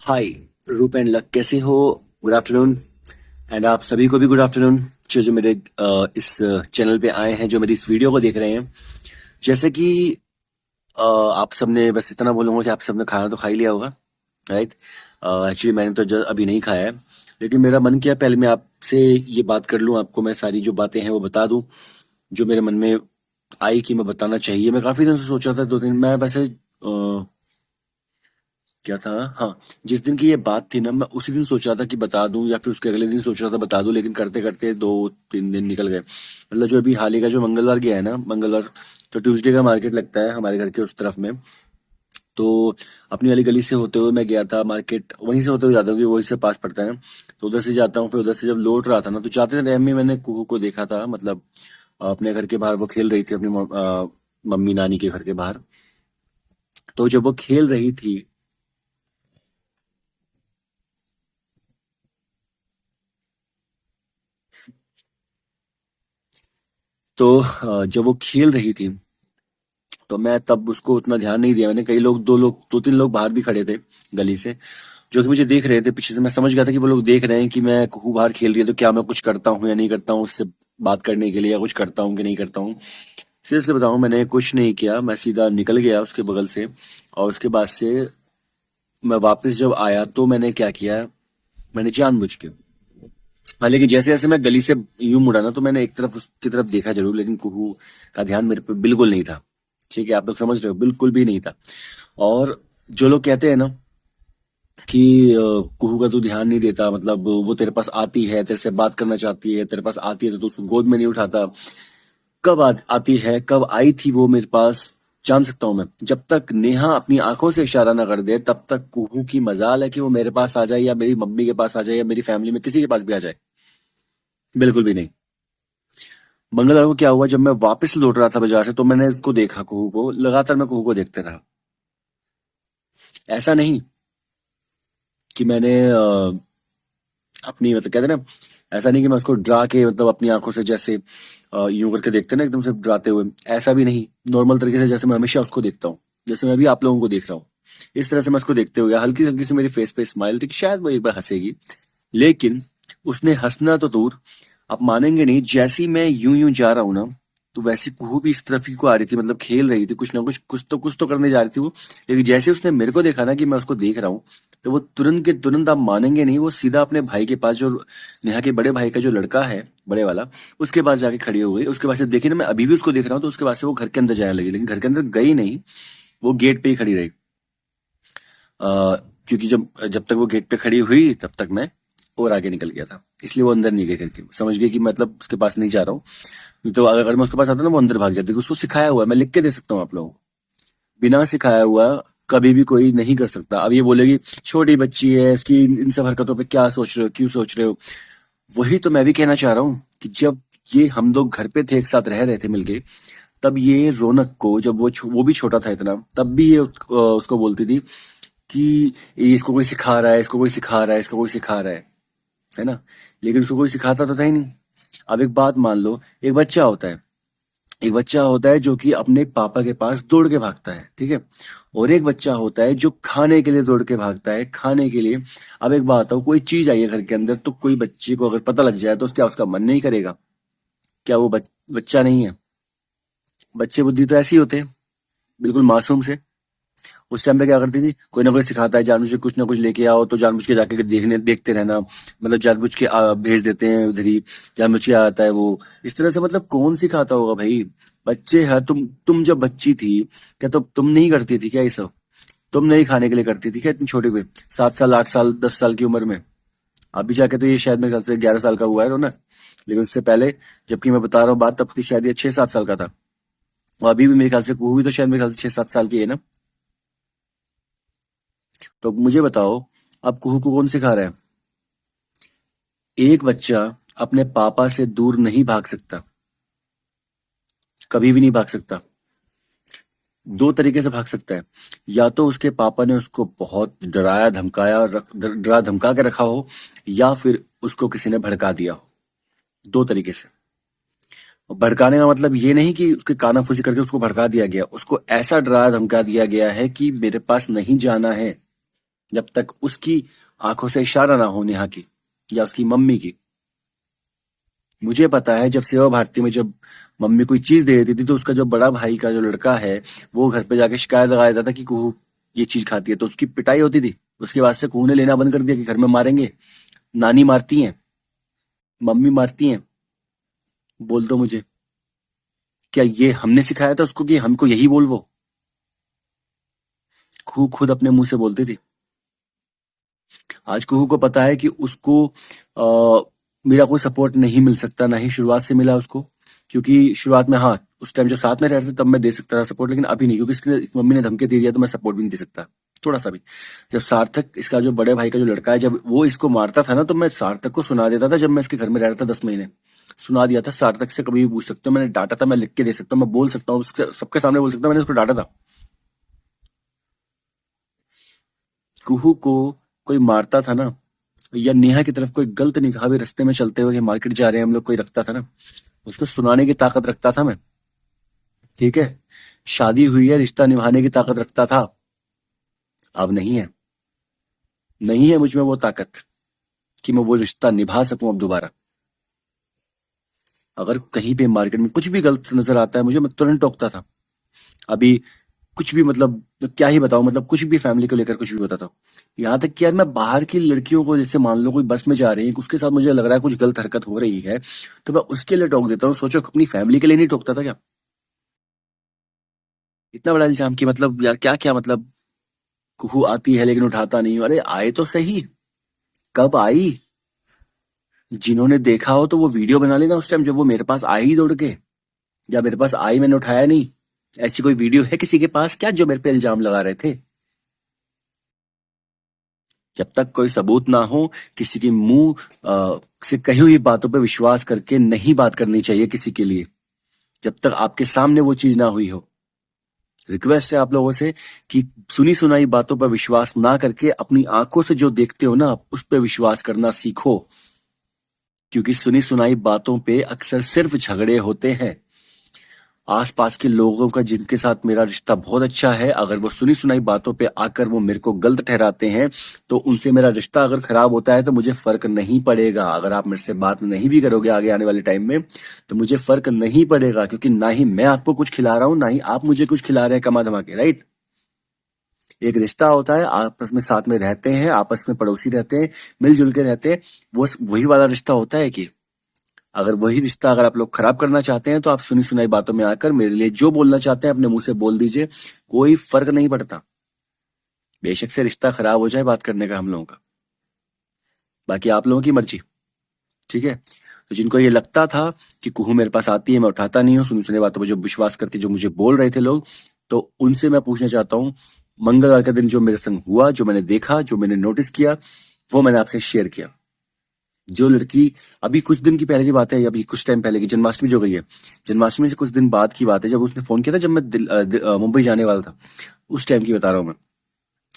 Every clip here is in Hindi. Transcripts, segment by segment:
हाय रूप एंड लक, कैसे हो? Good afternoon. एंड आप सभी को भी गुड आफ्टरनून जो जो मेरे इस चैनल पे आए हैं, जो मेरी इस वीडियो को देख रहे हैं। जैसे कि आप सबने, बस इतना बोलूंगा कि आप सबने खाना तो खा ही लिया होगा, राइट? एक्चुअली मैंने तो अभी नहीं खाया है, लेकिन मेरा मन किया पहले मैं आपसे ये बात कर लूं, आपको मैं सारी जो बातें हैं वो बता दूं जो मेरे मन में आई कि मैं बताना चाहिए। मैं काफी दिन से सोच रहा था, 2 दिन मैं वैसे क्या था, हाँ, जिस दिन की ये बात थी ना, मैं उसी दिन सोच रहा था कि बता दूं या फिर उसके अगले दिन सोच रहा था बता दूं, लेकिन करते करते 2-3 दिन निकल गए। मतलब जो अभी हाल ही का जो मंगलवार गया है ना, मंगलवार तो ट्यूसडे का मार्केट लगता है हमारे घर के उस तरफ में। तो अपनी वाली गली से होते हुए मैं गया था मार्केट, वहीं से होते हुए जाता हूँ कि वहीं से पास पड़ता है। तो उधर से जाता हूँ, फिर उधर से जब लौट रहा था ना, तो जाते टाइम में मैंने कुहू को देखा था। मतलब अपने घर के बाहर वो खेल रही थी, अपनी मम्मी नानी के घर के बाहर। तो जब वो खेल रही थी, तो जब वो खेल रही थी, तो मैं तब उसको उतना ध्यान नहीं दिया। मैंने कई लोग, 2-3 लोग बाहर भी खड़े थे गली से, जो कि मुझे देख रहे थे पीछे से। मैं समझ गया था कि वो लोग देख रहे हैं कि मैं कुहू बाहर खेल रही है, तो क्या मैं कुछ करता हूँ या नहीं करता हूँ उससे बात करने के लिए, या कुछ करता हूँ कि नहीं करता हूँ। सीरियसली बताऊँ, मैंने कुछ नहीं किया, मैं सीधा निकल गया उसके बगल से। और उसके बाद से मैं वापस जब आया तो मैंने क्या किया, मैंने जानबूझ के, हाँ, लेकिन जैसे जैसे मैं गली से यूं मुड़ा ना, तो मैंने एक तरफ उसकी तरफ देखा जरूर, लेकिन कुहू का ध्यान मेरे पे बिल्कुल नहीं था। ठीक है, आप लोग समझ रहे हो, बिल्कुल भी नहीं था। और जो लोग कहते हैं ना कि कुहू का तू ध्यान नहीं देता, मतलब वो तेरे पास आती है, तेरे से बात करना चाहती है, तेरे पास आती है तो तू उसको गोद में नहीं उठाता। कब आती है, कब आई थी वो मेरे पास, जान सकता हूं मैं। जब तक नेहा अपनी आंखों से इशारा ना कर दे, तब तक कुहू की मजाल है कि वो मेरे पास आ जाए, या मेरी मम्मी के पास आ जाए, या मेरी फैमिली में किसी के पास भी आ जाए। बिल्कुल भी नहीं। मंगलवार को क्या हुआ, जब मैं वापस लौट रहा था बाजार से, तो मैंने इसको देखा, कुहू को। लगातार मैं कुहू को देखते रहा। ऐसा नहीं कि मैंने अपनी, मतलब कहते हैं ना, ऐसा नहीं कि मैं उसको डरा के, मतलब अपनी आंखों से जैसे यूं करके देखते हैं ना, एकदम से डराते हुए। ऐसा भी नहीं, नॉर्मल तरीके से जैसे मैं हमेशा उसको देखता हूँ, जैसे मैं अभी आप लोगों को देख रहा हूँ। इस तरह से मैं उसको देखते हुए, हल्की हल्की से मेरी फेस पे स्माइल थी कि शायद वो एक बार हंसेगी। लेकिन उसने हंसना तो दूर, आप मानेंगे नहीं, जैसी मैं यूं यूं जा रहा हूं ना, तो वैसी कुहू भी इस तरफ ही को आ रही थी। मतलब खेल रही थी, कुछ ना कुछ, कुछ तो करने जा रही थी वो। लेकिन जैसे उसने मेरे को देखा ना कि मैं उसको देख रहा हूँ, तो वो तुरंत के तुरंत, आप मानेंगे नहीं, वो सीधा अपने भाई के पास, जो नेहा के बड़े भाई का जो लड़का है, बड़े वाला, उसके पास जाके खड़ी हो गई। उसके पास से देखी ना, मैं अभी भी उसको देख रहा हूँ, तो उसके पास से वो घर के अंदर जाने लगी, लेकिन घर के अंदर गई नहीं, वो गेट पे ही खड़ी रही। क्योंकि जब जब तक वो गेट पे खड़ी हुई, तब तक मैं और आगे निकल गया था, इसलिए वो अंदर नहीं गई करके समझ गई कि मतलब उसके पास नहीं जा रहा हूँ। नहीं तो अगर मैं उसके पास आता ना, वो अंदर भाग जाती। उसको सिखाया हुआ है, मैं लिख के दे सकता हूँ आप लोगों को। बिना सिखाया हुआ कभी भी कोई नहीं कर सकता। अब ये बोलेगी छोटी बच्ची है, इसकी इन सब हरकतों पे क्या सोच रहे हो, क्यों सोच रहे हो? वही तो मैं भी कहना चाह रहा हूँ कि जब ये हम लोग घर पे थे, एक साथ रह रहे थे मिलके, तब ये रौनक को, जब वो भी छोटा था इतना, तब भी ये उसको बोलती थी कि ये इसको कोई सिखा रहा है, इसको कोई सिखा रहा है, इसको कोई सिखा रहा है ना? लेकिन उसको कोई सिखाता तो था ही नहीं। अब एक बात मान लो, एक बच्चा होता है, एक बच्चा होता है जो कि अपने पापा के पास दौड़ के भागता है, ठीक है? और एक बच्चा होता है जो खाने के लिए दौड़ के भागता है, खाने के लिए। अब एक बात हो, कोई चीज आई है घर के अंदर, तो कोई बच्चे को अगर पता लग जाए, तो क्या उसका मन नहीं करेगा? क्या वो बच्चा नहीं है? बच्चे बुद्धि तो ऐसे ही होते हैं, बिल्कुल मासूम से। उस टाइम पे क्या करती थी, कोई ना कोई सिखाता है, जानबूझ के कुछ ना कुछ लेके आओ, तो जानबूझ के जाके देखते रहना। मतलब जानबूझ के भेज देते हैं उधर ही, जानबूझ के आता है वो। इस तरह से, मतलब कौन सिखाता होगा भाई? बच्चे हैं, तुम जब बच्ची थी, क्या तो तुम नहीं करती थी क्या ये सब? तुम नहीं खाने के लिए करती थी क्या इतनी छोटी पे, 7 साल, 8 साल, 10 साल की उम्र में? अभी जाके तो ये शायद मेरे ख्याल से 11 साल का हुआ है रोना। लेकिन उससे पहले, जबकि मैं बता रहा हूँ बात, तब थी शायद ये 6-7 साल का था। और अभी भी मेरे ख्याल से वो भी तो शायद मेरे ख्याल से 6-7 साल की है ना। तो मुझे बताओ, अब कुहू को कौन सिखा रहा है? एक बच्चा अपने पापा से दूर नहीं भाग सकता, कभी भी नहीं भाग सकता। दो तरीके से भाग सकता है, या तो उसके पापा ने उसको बहुत डराया धमकाया, डरा धमका के रखा हो, या फिर उसको किसी ने भड़का दिया हो। दो तरीके से। और भड़काने का मतलब ये नहीं कि उसके कानाफूसी करके उसको भड़का दिया गया, उसको ऐसा डराया धमका दिया गया है कि मेरे पास नहीं जाना है। जब तक उसकी आंखों से इशारा ना हो नेहा की या उसकी मम्मी की। मुझे पता है जब सेवा भारती में जब मम्मी कोई चीज दे देती थी तो उसका जो बड़ा भाई का जो लड़का है वो घर पे जाके शिकायत लगा देता था कि कुहू ये चीज खाती है, तो उसकी पिटाई होती थी। उसके बाद से कुहू ने लेना बंद कर दिया कि घर में मारेंगे, नानी मारती हैं, मम्मी मारती हैं। बोल दो मुझे, क्या ये हमने सिखाया था उसको कि हमको यही बोल? वो कुहू खुद अपने मुंह से बोलती थी। आज कुहू को पता है कि उसको मेरा कोई सपोर्ट नहीं मिल सकता, ना ही शुरुआत से मिला उसको। क्योंकि शुरुआत में हाँ, उस टाइम जब साथ में रहते थे तब मैं दे सकता था सपोर्ट, लेकिन अभी नहीं, क्योंकि इसकी मम्मी ने धमकी दे दिया तो मैं सपोर्ट भी नहीं दे सकता थोड़ा सा भी। जब सार्थक, इसका जो बड़े भाई का जो लड़का है, जब वो इसको मारता था ना तो मैं सार्थक को सुना देता था। जब मैं इसके घर में रह रहा था 10 महीने, सुना दिया था। सार्थक से कभी भी पूछ सकते हो, मैंने डांटा था, मैं लिख के दे सकता हूँ, मैं बोल सकता हूँ, सबके सामने बोल सकता हूँ, मैंने उसको डांटा था। कुहू को कोई मारता था ना, या नेहा की तरफ कोई गलत निगाह भी रास्ते में चलते हुए मार्केट जा रहे हैं हम लोग कोई रखता था ना, उसको सुनाने की ताकत रखता था मैं। ठीक है, शादी हुई है, रिश्ता निभाने की ताकत रखता था। अब नहीं है, नहीं है मुझ में वो ताकत कि मैं वो रिश्ता निभा सकूं अब दोबारा। अगर कहीं पे मार्केट में कुछ भी गलत नजर आता है मुझे, मैं तुरंत टोकता था। अभी कुछ भी, मतलब मैं क्या ही बताऊं, मतलब कुछ भी फैमिली को लेकर कुछ भी बताता हूँ। यहाँ तक कि यार मैं बाहर की लड़कियों को, जैसे मान लो कोई बस में जा रही है, उसके साथ मुझे लग रहा है कुछ गलत हरकत हो रही है, तो मैं उसके लिए टोक देता हूँ। सोचो, अपनी फैमिली के लिए नहीं टोकता था क्या? इतना बड़ा इल्जाम कि मतलब यार क्या क्या, मतलब कुहू आती है लेकिन उठाता नहीं हूं। अरे आए तो सही, कब आई? जिन्होंने देखा हो तो वो वीडियो बना लेना उस टाइम जब वो मेरे पास आई दौड़ के, या मेरे पास आई मैंने उठाया नहीं। ऐसी कोई वीडियो है किसी के पास क्या जो मेरे पे इल्जाम लगा रहे थे? जब तक कोई सबूत ना हो, किसी की मुंह से कही हुई बातों पे विश्वास करके नहीं बात करनी चाहिए किसी के लिए, जब तक आपके सामने वो चीज ना हुई हो। रिक्वेस्ट है आप लोगों से कि सुनी सुनाई बातों पर विश्वास ना करके अपनी आंखों से जो देखते हो ना, उस पर विश्वास करना सीखो। क्योंकि सुनी सुनाई बातों पे अक्सर सिर्फ झगड़े होते हैं। आसपास के लोगों का जिनके साथ मेरा रिश्ता बहुत अच्छा है, अगर वो सुनी सुनाई बातों पे आकर वो मेरे को गलत ठहराते हैं, तो उनसे मेरा रिश्ता अगर खराब होता है तो मुझे फर्क नहीं पड़ेगा। अगर आप मेरे से बात नहीं भी करोगे आगे आने वाले टाइम में तो मुझे फर्क नहीं पड़ेगा, क्योंकि ना ही मैं आपको कुछ खिला रहा हूं, ना ही आप मुझे कुछ खिला रहे हैं कमा धमा के, राइट? एक रिश्ता होता है, आपस में साथ में रहते हैं, आपस में पड़ोसी रहते हैं, मिलजुल के रहते हैं, वो वही वाला रिश्ता होता है। कि अगर वही रिश्ता अगर आप लोग खराब करना चाहते हैं तो आप सुनी सुनाई बातों में आकर मेरे लिए जो बोलना चाहते हैं अपने मुंह से बोल दीजिए, कोई फर्क नहीं पड़ता। बेशक से रिश्ता खराब हो जाए बात करने का हम लोगों का, बाकी आप लोगों की मर्जी। ठीक है, तो जिनको ये लगता था कि कुहू मेरे पास आती है मैं उठाता नहीं हूँ, सुनी सुनी बातों पर जो विश्वास करके जो मुझे बोल रहे थे लोग, तो उनसे मैं पूछना चाहता हूँ, मंगलवार का दिन जो मेरे संग हुआ, जो मैंने देखा, जो मैंने नोटिस किया, वो मैंने आपसे शेयर किया। जो लड़की, अभी कुछ दिन की पहले की बात है, अभी कुछ टाइम पहले की जन्माष्टमी जो गई है, जन्माष्टमी से कुछ दिन बाद की बात है, जब उसने फोन किया था, जब मैं मुंबई जाने वाला था, उस टाइम की बता रहा हूँ मैं।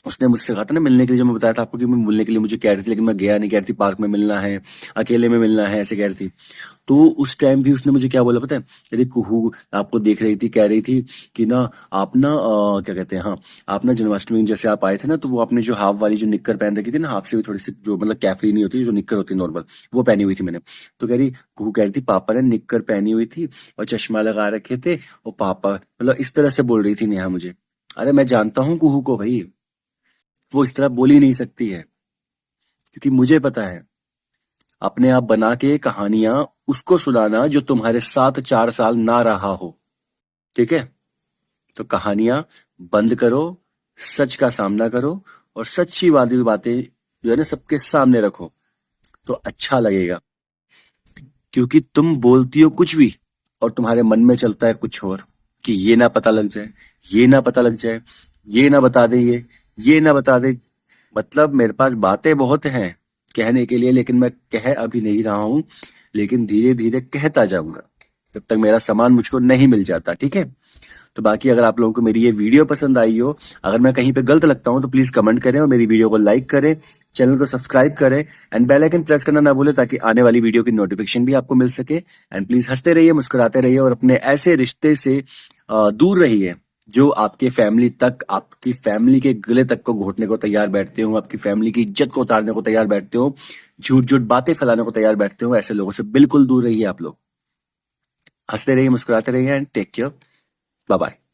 उसने मुझसे कहा था ना मिलने के लिए, जो मैं बताया था आपको कि मैं मिलने के लिए मुझे कह रही थी, लेकिन मैं गया नहीं, कह रही थी पार्क में मिलना है, अकेले में मिलना है, ऐसे कह रही थी। तो उस टाइम भी उसने मुझे क्या बोला पता है? अरे कुहू आपको देख रही थी, कह रही थी कि ना आप ना क्या कहते हैं, हाँ, आप ना जन्माष्टमी में जैसे आप आए थे ना, तो वो आपने जो हाफ वाली जो निक्कर पहन रखी थी ना, हाफ से भी थोड़ी सी जो मतलब कैफरी नहीं होती, जो निक्कर होती है नॉर्मल, वो पहनी हुई थी मैंने। तो कह रही, कुहू कह रही थी पापा ने निक्कर पहनी हुई थी और चश्मा लगा रखे थे, और पापा, मतलब इस तरह से बोल रही थी नेहा मुझे। अरे मैं जानता हूँ कुहू को भाई, वो इस तरह बोल ही नहीं सकती है, क्योंकि मुझे पता है अपने आप बना के कहानियां उसको सुनाना जो तुम्हारे साथ 4 साल ना रहा हो। ठीक है, तो कहानियां बंद करो, सच का सामना करो, और सच्ची वाली बातें जो है ना सबके सामने रखो, तो अच्छा लगेगा। क्योंकि तुम बोलती हो कुछ भी और तुम्हारे मन में चलता है कुछ और, कि ये ना पता लग जाए, ये ना पता लग जाए, ये ना बता दे, ये ना बता दे। मतलब मेरे पास बातें बहुत हैं कहने के लिए, लेकिन मैं कह अभी नहीं रहा हूं, लेकिन धीरे धीरे कहता जाऊंगा जब तक मेरा सामान मुझको नहीं मिल जाता। ठीक है, तो बाकी अगर आप लोगों को मेरी ये वीडियो पसंद आई हो, अगर मैं कहीं पे गलत लगता हूं तो प्लीज कमेंट करें और मेरी वीडियो को लाइक करें, चैनल को सब्सक्राइब करें, एंड बेल आइकन प्रेस करना ना भूलें ताकि आने वाली वीडियो की नोटिफिकेशन भी आपको मिल सके। एंड प्लीज हंसते रहिए, मुस्कुराते रहिए, और अपने ऐसे रिश्ते से दूर रहिए जो आपके फैमिली तक, आपकी फैमिली के गले तक को घोटने को तैयार बैठते हो, आपकी फैमिली की इज्जत को उतारने को तैयार बैठते हो, झूठ झूठ बातें फैलाने को तैयार बैठते हो, ऐसे लोगों से बिल्कुल दूर रहिए आप लोग। हंसते रहिए, मुस्कुराते रहिए and take care. Bye bye.